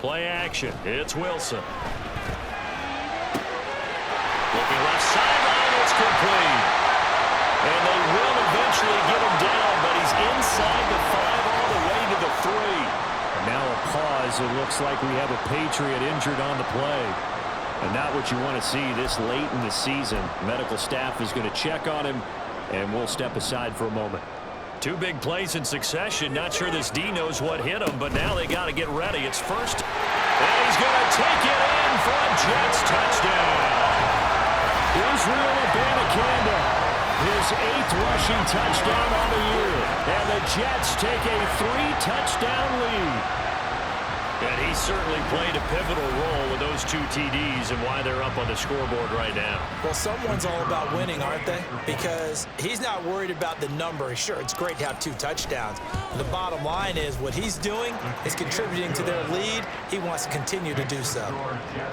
Play action. It's Wilson. Looking left sideline, it's complete. And they will eventually get him down, but he's inside the 5 all the way to the 3. And now a pause. It looks like we have a Patriot injured on the play. And not what you want to see this late in the season. Medical staff is going to check on him, and we'll step aside for a moment. 2 big plays in succession. Not sure this D knows what hit him, but now they got to get ready. It's first, and he's going to take it in for a Jets touchdown. Israel Abanikanda, his 8th rushing touchdown on the year. And the Jets take a 3-touchdown lead. And he certainly played a pivotal role with those 2 TDs and why they're up on the scoreboard right now. Well, someone's all about winning, aren't they? Because he's not worried about the number. Sure, it's great to have 2 touchdowns. The bottom line is what he's doing is contributing to their lead. He wants to continue to do so.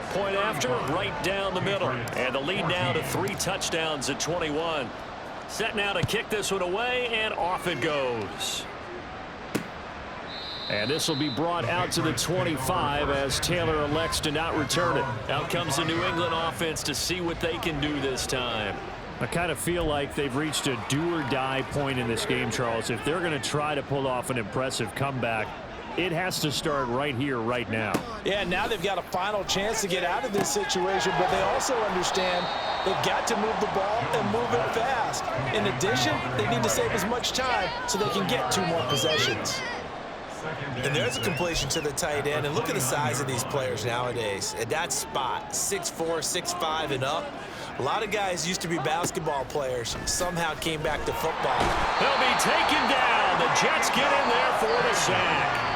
Point after, right down the middle. And the lead now to 3 touchdowns at 21. Set now to kick this one away, and off it goes. And this will be brought out to the 25 as Taylor elects to not return it. Out comes the New England offense to see what they can do this time. I kind of feel like they've reached a do-or-die point in this game, Charles. If they're going to try to pull off an impressive comeback, it has to start right here, right now. Yeah, now they've got a final chance to get out of this situation, but they also understand they've got to move the ball and move it fast. In addition, they need to save as much time so they can get 2 more possessions. And there's a completion to the tight end. And look at the size of these players nowadays. At that spot, 6'4", 6'5", and up. A lot of guys used to be basketball players. Somehow came back to football. He'll be taken down. The Jets get in there for the sack.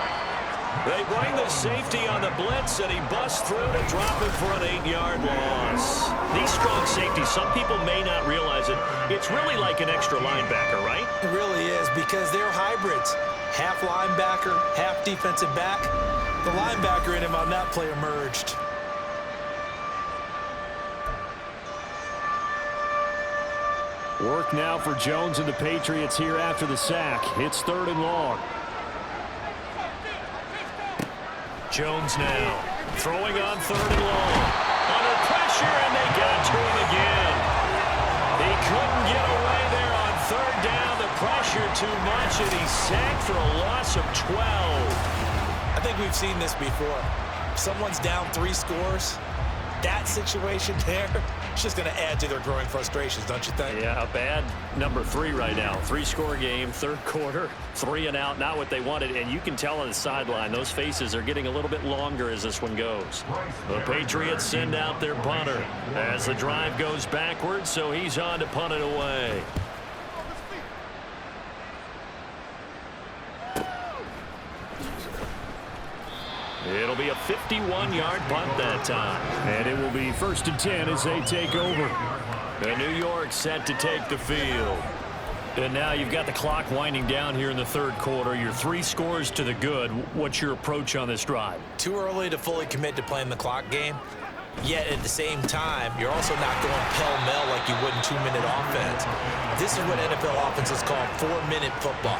They bring the safety on the blitz, and he busts through to drop him for an 8-yard loss. These strong safeties, some people may not realize it. It's really like an extra linebacker, right? It really is, because they're hybrids. Half linebacker, half defensive back. The linebacker in him on that play emerged. Work now for Jones and the Patriots here after the sack. It's 3rd and long. Jones now throwing on 3rd and long. Under pressure, and they got to him again. He couldn't get away there on 3rd down. The pressure too much, and he's sacked for a loss of 12. I think we've seen this before. If someone's down 3 scores, that situation there, it's just going to add to their growing frustrations, don't you think? Yeah, a bad number 3 right now. 3-score game, 3rd quarter, 3 and out, not what they wanted. And you can tell on the sideline, those faces are getting a little bit longer as this one goes. The Patriots send out their punter as the drive goes backwards, so he's on to punt it away. It'll be a 51-yard punt that time. And it will be 1st and 10 as they take over. And New York set to take the field. And now you've got the clock winding down here in the 3rd quarter. You're 3 scores to the good. What's your approach on this drive? Too early to fully commit to playing the clock game. Yet at the same time, you're also not going pell-mell like you would in 2-minute offense. This is what NFL offenses call 4-minute football.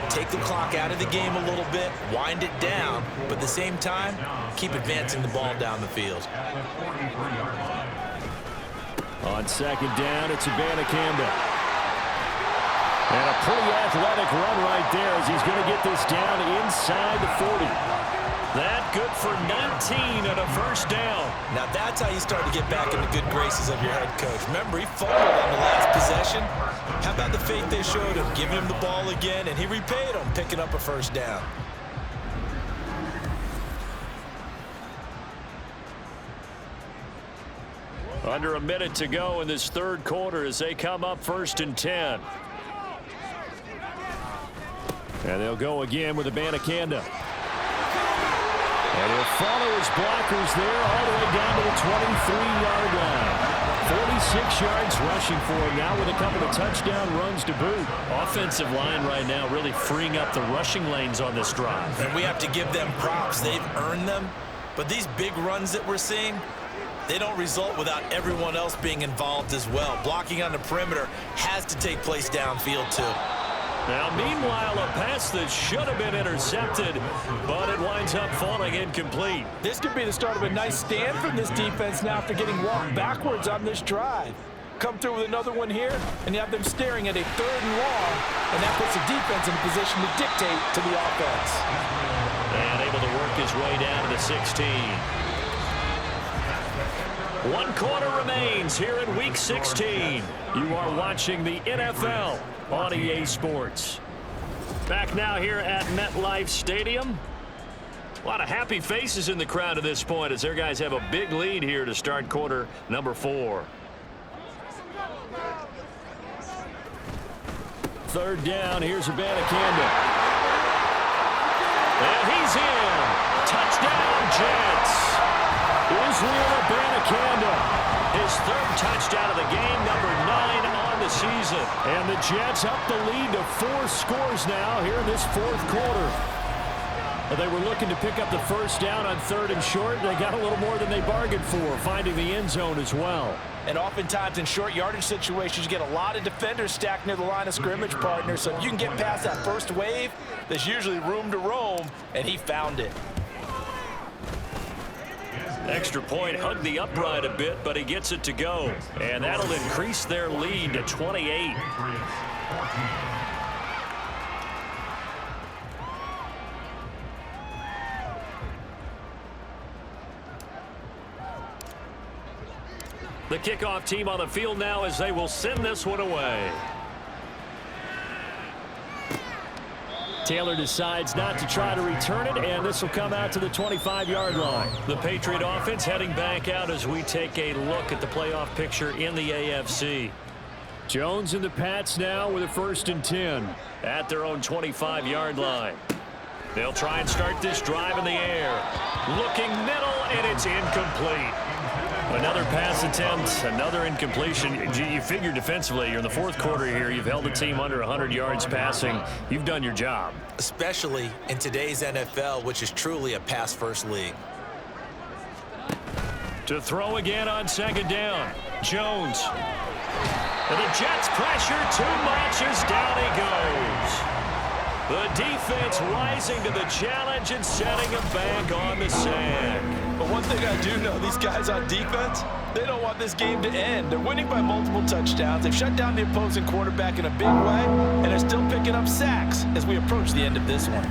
Take the clock out of the game a little bit, wind it down, but at the same time, keep advancing the ball down the field. On 2nd down, it's Abanikanda. And a pretty athletic run right there as he's going to get this down inside the 40. That good for 19 and a 1st down. Now that's how you start to get back in the good graces of your head coach. Remember, he fumbled on the last possession. How about the faith they showed him, giving him the ball again, and he repaid him, picking up a 1st down. Under a minute to go in this 3rd quarter as they come up 1st and 10. And they'll go again with Abanikanda. And he'll follow his blockers there all the way down to the 23-yard line. 46 yards rushing for him now with a couple of touchdown runs to boot. Offensive line right now really freeing up the rushing lanes on this drive. And we have to give them props. They've earned them. But these big runs that we're seeing, they don't result without everyone else being involved as well. Blocking on the perimeter has to take place downfield too. Now, meanwhile, a pass that should have been intercepted, but it winds up falling incomplete. This could be the start of a nice stand from this defense now after getting walked backwards on this drive. Come through with another one here, and you have them staring at a 3rd and long, and that puts the defense in a position to dictate to the offense. And able to work his way down to the 16. 1 quarter remains here in Week 16. You are watching the NFL on EA Sports. Back now here at MetLife Stadium. A lot of happy faces in the crowd at this point as their guys have a big lead here to start quarter number 4. 3rd down, here's Abanikanda. And he's in. Touchdown, Jets. Israel Abanikanda. His 3rd touchdown of the game, number 9 on the season. And the Jets up the lead to 4 scores now here in this 4th quarter. They were looking to pick up the 1st down on 3rd and short. They got a little more than they bargained for, finding the end zone as well. And oftentimes in short yardage situations, you get a lot of defenders stacked near the line of scrimmage, partner. So if you can get past that first wave, there's usually room to roam, and he found it. Extra point, hugged the upright a bit, but he gets it to go. And that'll increase their lead to 28. The kickoff team on the field now as they will send this one away. Taylor decides not to try to return it, and this will come out to the 25-yard line. The Patriot offense heading back out as we take a look at the playoff picture in the AFC. Jones and the Pats now with a 1st and 10 at their own 25-yard line. They'll try and start this drive in the air. Looking middle, and it's incomplete. Another pass attempt, another incompletion. You figure defensively, you're in the fourth quarter here. You've held the team under 100 yards passing. You've done your job. Especially in today's NFL, which is truly a pass-first league. To throw again on second down. Jones. And the Jets pressure too much as down he goes. The defense rising to the challenge and setting him back on the sack. But one thing I do know, these guys on defense, they don't want this game to end. They're winning by multiple touchdowns. They've shut down the opposing quarterback in a big way, and they're still picking up sacks as we approach the end of this one.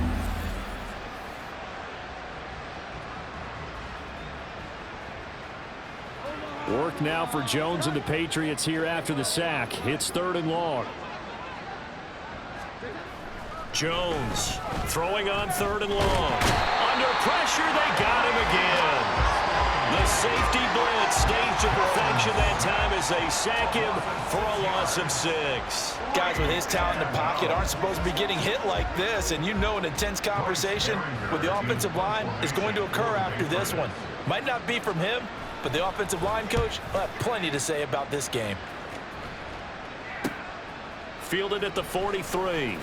Work now for Jones and the Patriots here after the sack. It's 3rd and long. Jones throwing on 3rd and long. Under pressure, they got him again. The safety blitz staged to perfection that time as they sack him for a loss of 6. Guys with his talent in the pocket aren't supposed to be getting hit like this, and you know an intense conversation with the offensive line is going to occur after this one. Might not be from him, but the offensive line coach will have plenty to say about this game. Fielded at the 43.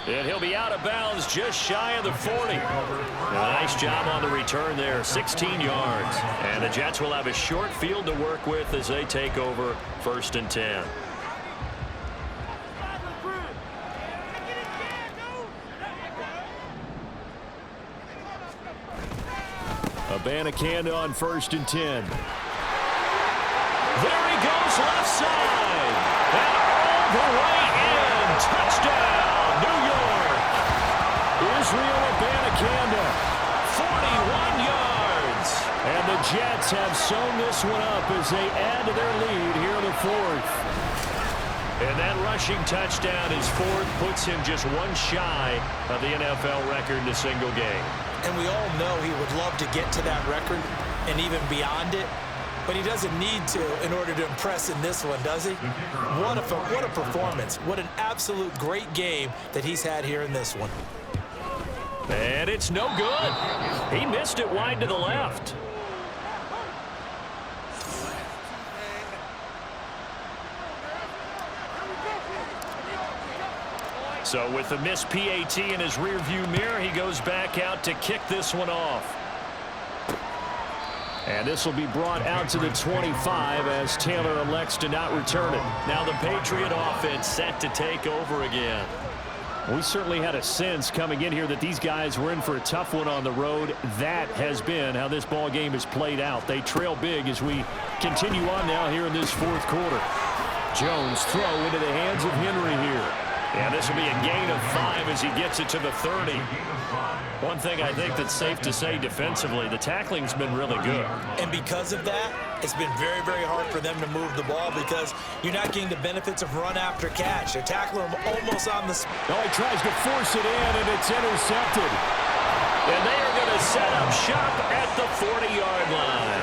And he'll be out of bounds just shy of the 40. A nice job on the return there, 16 yards. And the Jets will have a short field to work with as they take over 1st and 10. Abanikanda on 1st and 10. There he goes left side. And all the way in. Touchdown. New York. Israel Abanikanda, 41 yards. And the Jets have sewn this one up as they add to their lead here in the 4th. And that rushing touchdown, his 4th, puts him just one shy of the NFL record in a single game. And we all know he would love to get to that record and even beyond it. But he doesn't need to in order to impress in this one, does he? What a performance. What an absolute great game that he's had here in this one. And it's no good. He missed it wide to the left. So with the missed PAT in his rearview mirror, he goes back out to kick this one off. And this will be brought out to the 25 as Taylor elects to not return it. Now the Patriot offense set to take over again. We certainly had a sense coming in here that these guys were in for a tough one on the road. That has been how this ball game has played out. They trail big as we continue on now here in this 4th quarter. Jones throw into the hands of Henry here. And this will be a gain of 5 as he gets it to the 30. One thing I think that's safe to say defensively, the tackling's been really good. And because of that, it's been very, very hard for them to move the ball because you're not getting the benefits of run after catch. They're tackling him almost on the spot. Oh, he tries to force it in, and it's intercepted. And they are going to set up shop at the 40-yard line.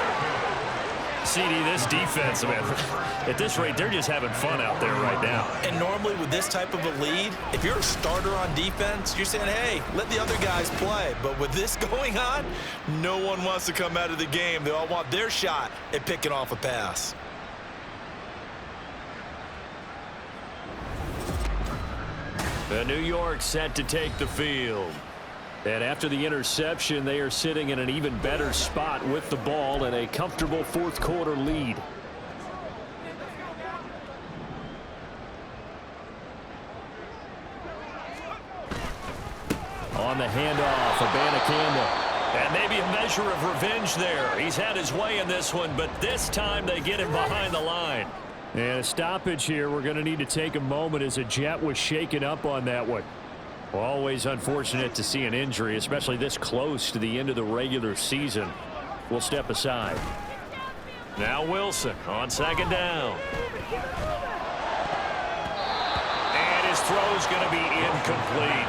CD, this defense, man, at this rate, they're just having fun out there right now. And normally with this type of a lead, if you're a starter on defense, you're saying, hey, let the other guys play. But with this going on, no one wants to come out of the game. They all want their shot at picking off a pass. The New York set to take the field. And after the interception, they are sitting in an even better spot with the ball and a comfortable 4th quarter lead. On the handoff, Abanikanda. And maybe a measure of revenge there. He's had his way in this one, but this time they get him behind the line. And a stoppage here. We're going to need to take a moment as a Jet was shaken up on that one. Always unfortunate to see an injury, especially this close to the end of the regular season. We'll step aside. Now Wilson on 2nd down. And his throw's going to be incomplete.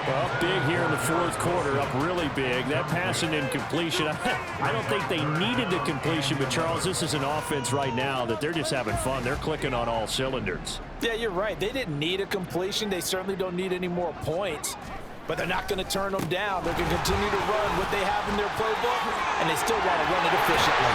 Up big here in the 4th quarter, up really big. That pass and incompletion, I don't think they needed the completion, but Charles, this is an offense right now that they're just having fun. They're clicking on all cylinders. Yeah, you're right. They didn't need a completion. They certainly don't need any more points. but they're not going to turn them down. They're going to continue to run what they have in their playbook, and they still want to run it efficiently.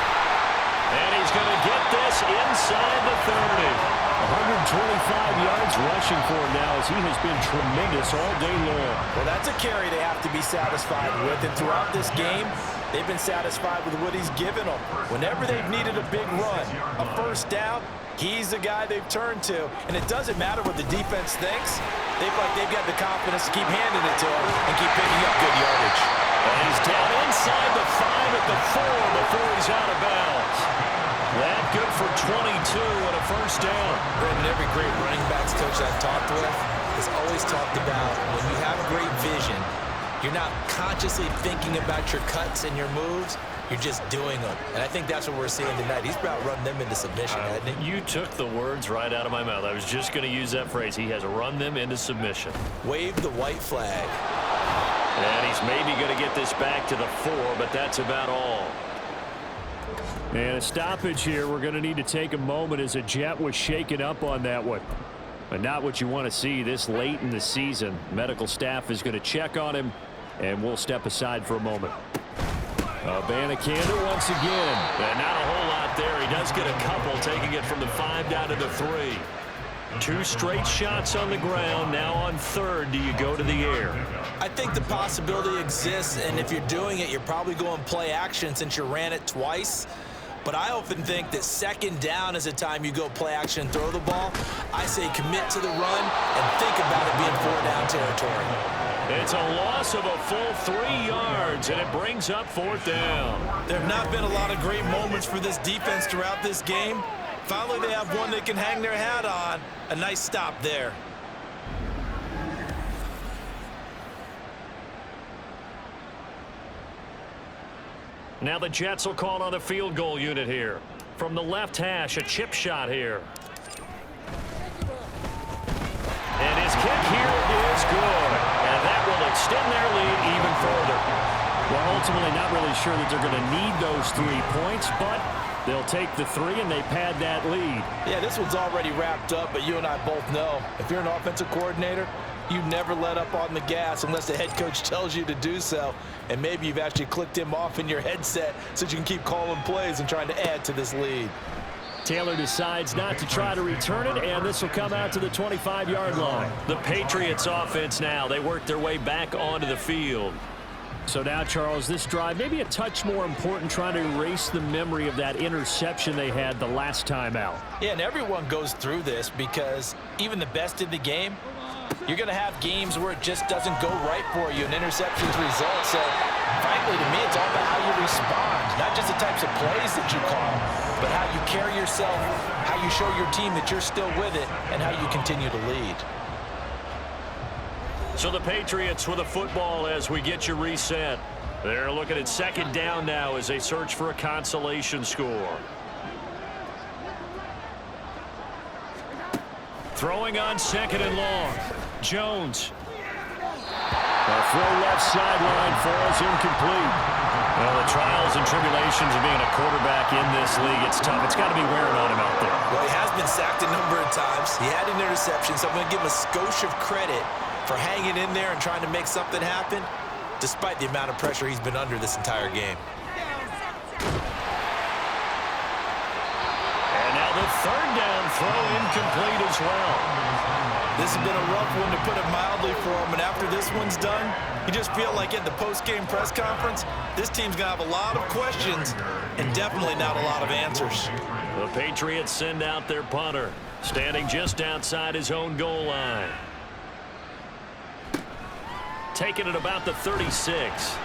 And he's going to get this inside the 30. 125 yards rushing for him now as he has been tremendous all day long. Well, that's a carry they have to be satisfied with, and throughout this game, they've been satisfied with what he's given them. Whenever they've needed a big run, a first down, he's the guy they've turned to. And it doesn't matter what the defense thinks. They've got the confidence to keep handing it to him and keep picking up good yardage. And he's down inside the 5 at the 4 before he's out of bounds. That good for 22 and a first down. Brandon, every great running backs coach I've talked with has always talked about when you have great vision, you're not consciously thinking about your cuts and your moves. You're just doing them. And I think that's what we're seeing tonight. He's about running them into submission, hasn't he? You took the words right out of my mouth. I was just going to use that phrase. He has run them into submission. Wave the white flag. And he's maybe going to get this back to the 4, but that's about all. And a stoppage here. We're going to need to take a moment as a Jet was shaken up on that one. But not what you want to see this late in the season. Medical staff is going to check on him, and we'll step aside for a moment. Abanikanda once again. And not a whole lot there. He does get a couple, taking it from the 5 down to the 3. 2 straight shots on the ground. Now on 3rd, do you go to the air? I think the possibility exists, and if you're doing it, you're probably going play action since you ran it twice. But I often think that 2nd down is a time you go play action and throw the ball. I say commit to the run and think about it being 4-down territory. It's a loss of a full 3 yards, and it brings up 4th down. There have not been a lot of great moments for this defense throughout this game. Finally, they have one they can hang their hat on. A nice stop there. Now the Jets will call on a field goal unit here. From the left hash, a chip shot here. And his kick here is good. And that will extend their lead even further. Well, ultimately not really sure that they're going to need those 3 points, but they'll take the 3 and they pad that lead. Yeah, this one's already wrapped up, but you and I both know if you're an offensive coordinator, you never let up on the gas unless the head coach tells you to do so. And maybe you've actually clicked him off in your headset so you can keep calling plays and trying to add to this lead. Taylor decides not to try to return it, and this will come out to the 25-yard line. The Patriots offense now. They work their way back onto the field. So now, Charles, this drive maybe a touch more important, trying to erase the memory of that interception they had the last time out. Yeah, and everyone goes through this because even the best in the game, you're going to have games where it just doesn't go right for you, and interceptions result. So, frankly, to me, it's all about how you respond, not just the types of plays that you call, but how you carry yourself, how you show your team that you're still with it, and how you continue to lead. So the Patriots with a football as we get you reset. They're looking at 2nd down now as they search for a consolation score. Throwing on 2nd and long. Jones. A throw left sideline falls incomplete. Well, the trials and tribulations of being a quarterback in this league, it's tough. It's got to be wearing on him out there. Well, he has been sacked a number of times. He had an interception, so I'm going to give him a skosh of credit for hanging in there and trying to make something happen, despite the amount of pressure he's been under this entire game. And now the 3rd down throw incomplete as well. This has been a rough one, to put it mildly, for him, and after this one's done, you just feel like at the post-game press conference, this team's going to have a lot of questions and definitely not a lot of answers. The Patriots send out their punter, standing just outside his own goal line. Taking it about the 36.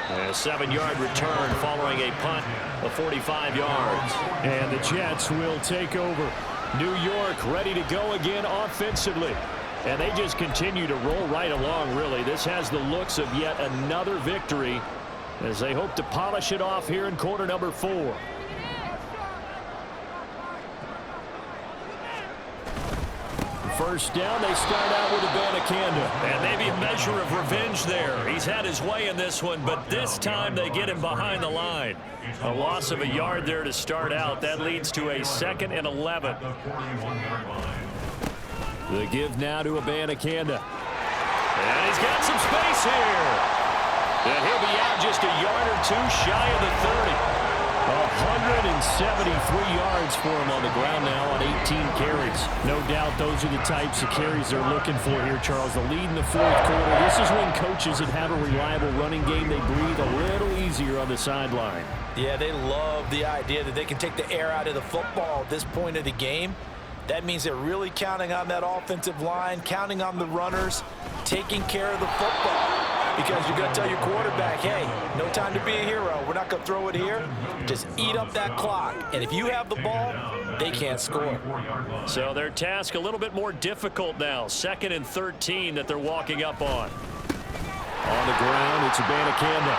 A 7-yard return following a punt of 45 yards. And the Jets will take over. New York ready to go again offensively. And they just continue to roll right along, really. This has the looks of yet another victory as they hope to polish it off here in quarter number 4. First down, they start out with Abanikanda. And maybe a measure of revenge there. He's had his way in this one, but this time they get him behind the line. A loss of a yard there to start out. That leads to a 2nd and 11. The give now to Abanikanda. And he's got some space here. And he'll be out just a yard or two shy of the 30. 173 yards for him on the ground now on 18 carries. No doubt those are the types of carries they're looking for here, Charles. The lead in the fourth quarter. This is when coaches that have a reliable running game, they breathe a little easier on the sideline. Yeah, they love the idea that they can take the air out of the football at this point of the game. That means they're really counting on that offensive line, counting on the runners, taking care of the football. Because you're going to tell your quarterback, hey, no time to be a hero. We're not going to throw it here. Just eat up that clock. And if you have the ball, they can't score. So their task a little bit more difficult now. 2nd and 13 that they're walking up on. On the ground, it's Abanikanda.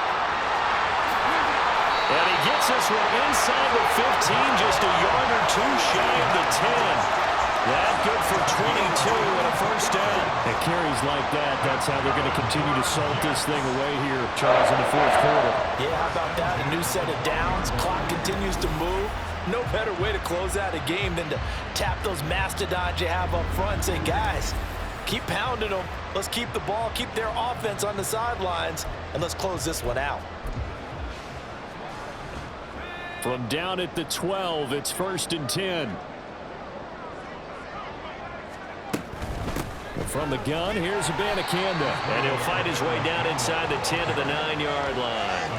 And he gets this one inside the 15, just a yard or two shy of the 10. That good for 22 and a first down. It carries like that. That's how they're going to continue to salt this thing away here, Charles, in the fourth quarter. Yeah, how about that? A new set of downs. Clock continues to move. No better way to close out a game than to tap those mastodons you have up front and say, guys, keep pounding them. Let's keep the ball, keep their offense on the sidelines, and let's close this one out. From down at the 12, it's 1st and 10. From the gun, here's Abanikanda. And he'll fight his way down inside the 10 to the 9-yard line.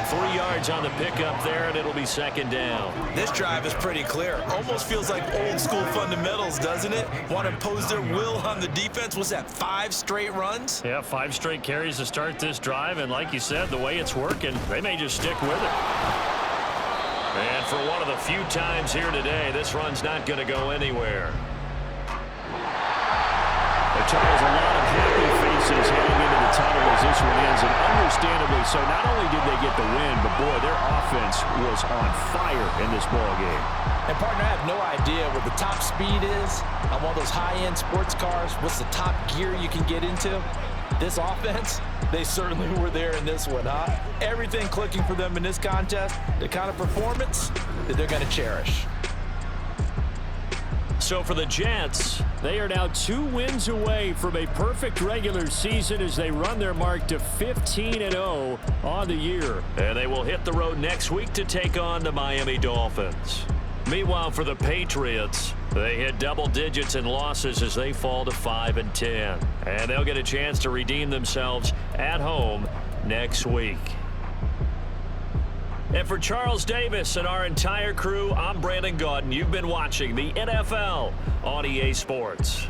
3 yards on the pickup there, and it'll be 2nd down. This drive is pretty clear. Almost feels like old school fundamentals, doesn't it? Want to impose their will on the defense. Was that 5 straight runs? Yeah, 5 straight carries to start this drive, and like you said, the way it's working, they may just stick with it. And for one of the few times here today, this run's not going to go anywhere. Charles, a lot of happy faces heading into the tunnel as this one ends, and understandably so. Not only did they get the win, but boy, their offense was on fire in this ball game. And partner, I have no idea what the top speed is on one of those high-end sports cars. What's the top gear you can get into? This offense, they certainly were there in this one, huh? Everything clicking for them in this contest, the kind of performance that they're going to cherish. So for the Jets, they are now 2 wins away from a perfect regular season as they run their mark to 15-0 on the year. And they will hit the road next week to take on the Miami Dolphins. Meanwhile, for the Patriots, they hit double digits in losses as they fall to 5-10. And they'll get a chance to redeem themselves at home next week. And for Charles Davis and our entire crew, I'm Brandon Gaudin. You've been watching the NFL on EA Sports.